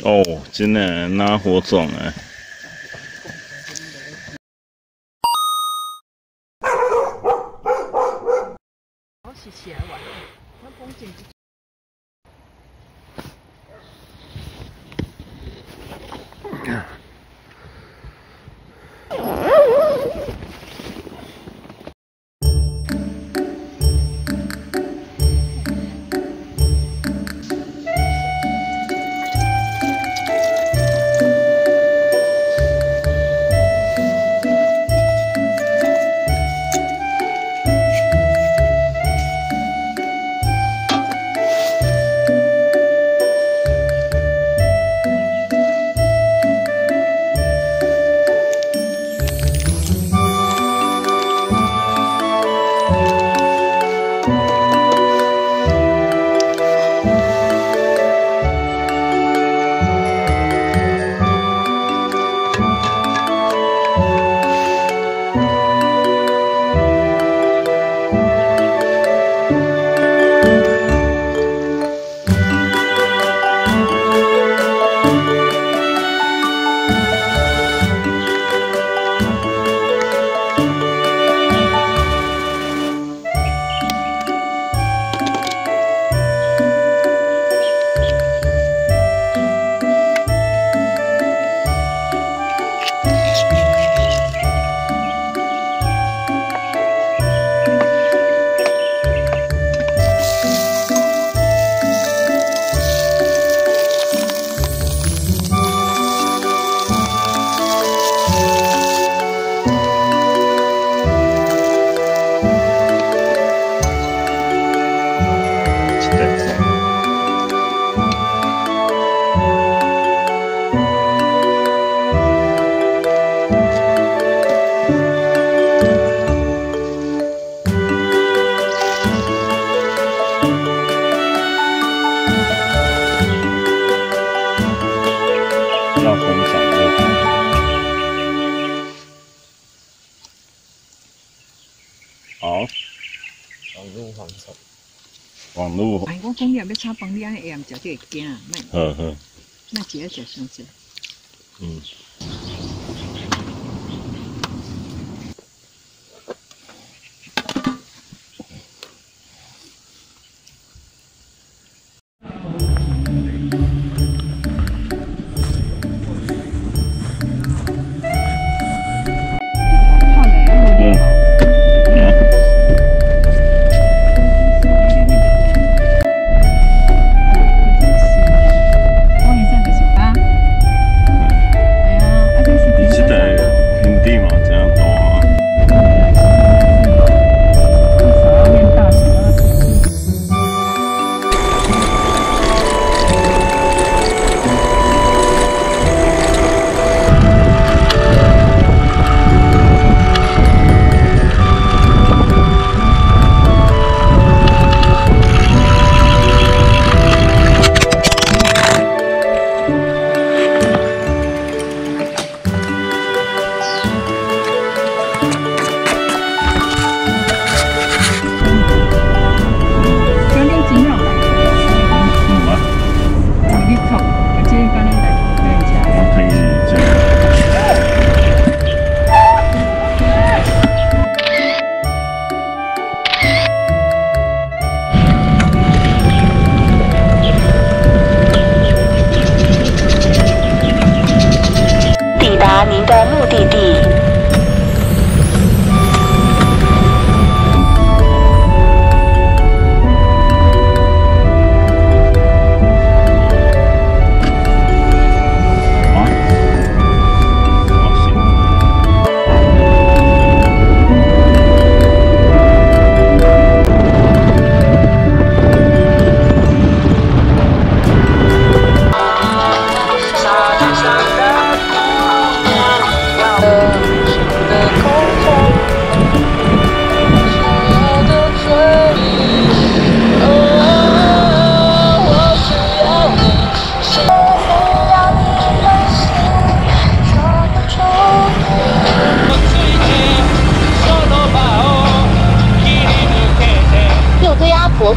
哦，真的拿火种哎。我是起来玩，我讲真。 要分享的。好，网络。哎，我讲你要炒饭，你安尼下暗食就会惊啊，呵，那食一食上济。嗯。您的目的地。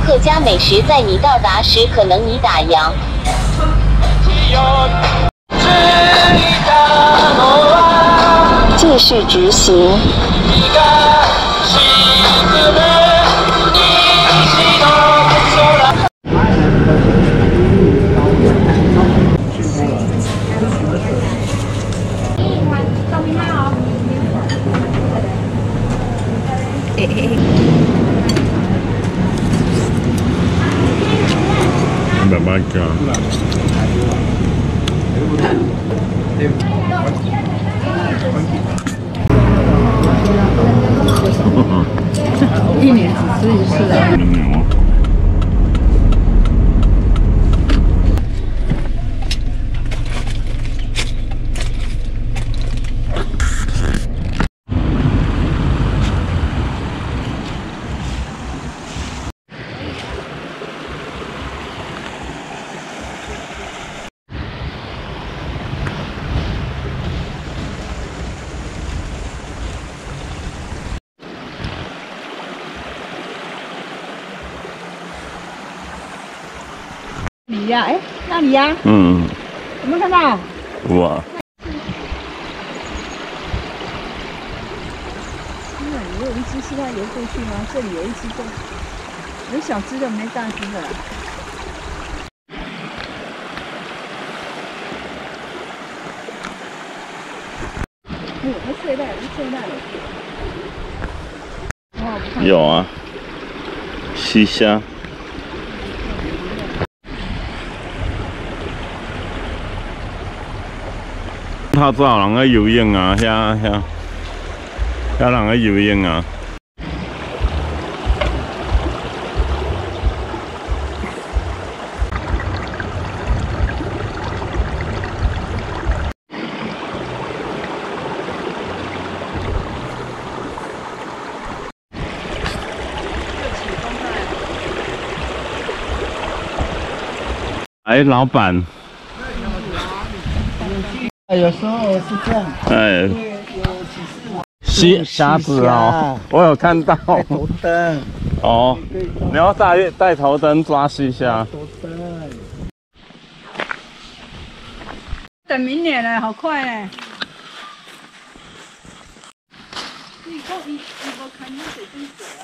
客家美食在你到达时可能已打烊。继续执行。慢慢讲。一年只吃一次啊。牛。里呀，哎，那里呀，嗯，有没有看到？哇，那有一只是它游过去吗？这里有一只有小只的，没大只的啦。它睡袋，睡袋。哇，不看。有啊，西虾。透早有人在游泳啊，遐人在游泳啊。哎，老板。有时候是这样，哎，虾子哦，我有看到。头灯哦，你要带头灯抓西虾。头灯。等明年了，好快哎！你看你无看你水真水啊！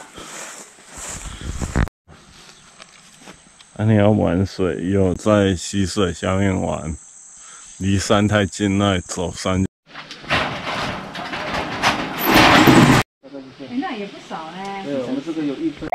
啊，你要玩水，有在溪水下面玩，离山太近，那里走山。那也不少呢。对，我们这个有1分。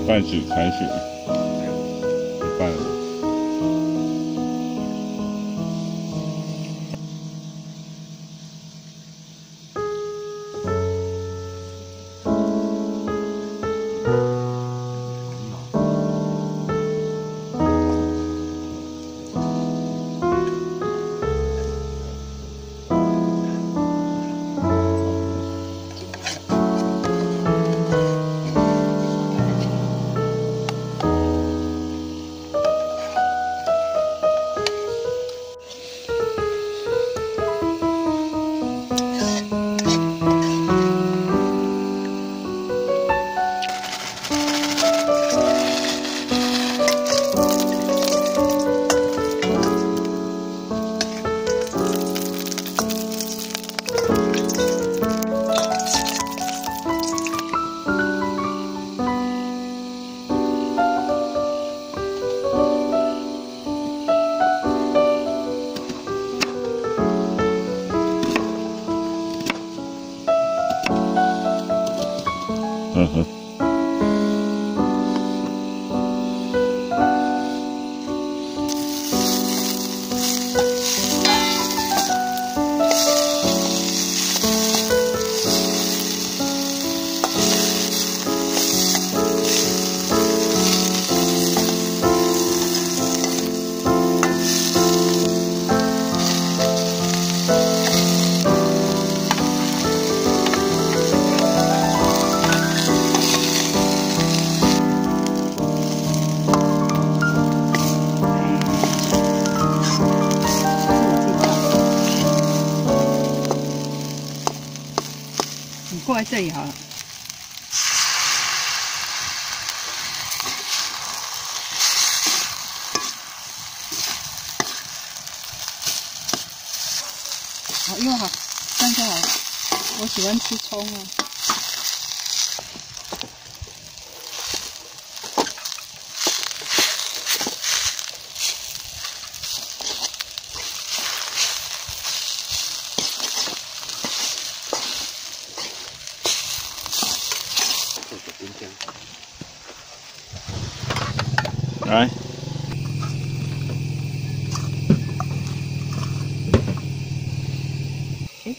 开始，一半了。嗯哼。你过来这里好了。好，用好，这样就好了。我喜欢吃葱啊。来，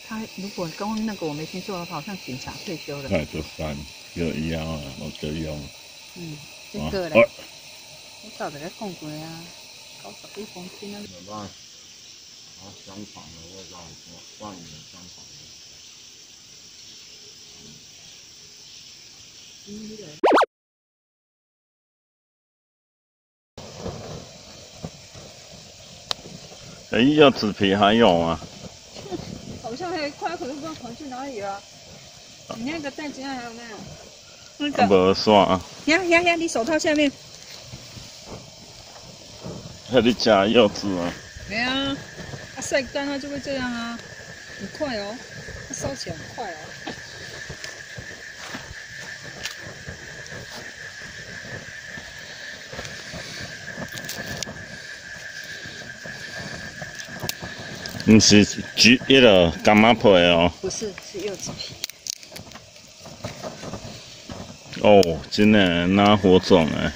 他如果刚刚那个我没听错的话，好像警察退休了。那就算就一样啊，我就用。这个嘞，我早就在讲过啊，90几公斤啊。怎么办？然后香肠的味道，万元香肠。哎，柚子皮还有吗？好像还有一块，可是不知道跑去哪里了。你那个袋子上还有没有？那个。无算啊。呀，你手套下面。那你加柚子啊？没啊，它晒干它就会这样啊，很快哦，它烧起来很快哦。不是橘那个干嘛皮哦？不是，是柚子皮。哦，真的拿火种哎。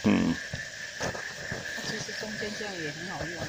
嗯。其实中间这样也很好用。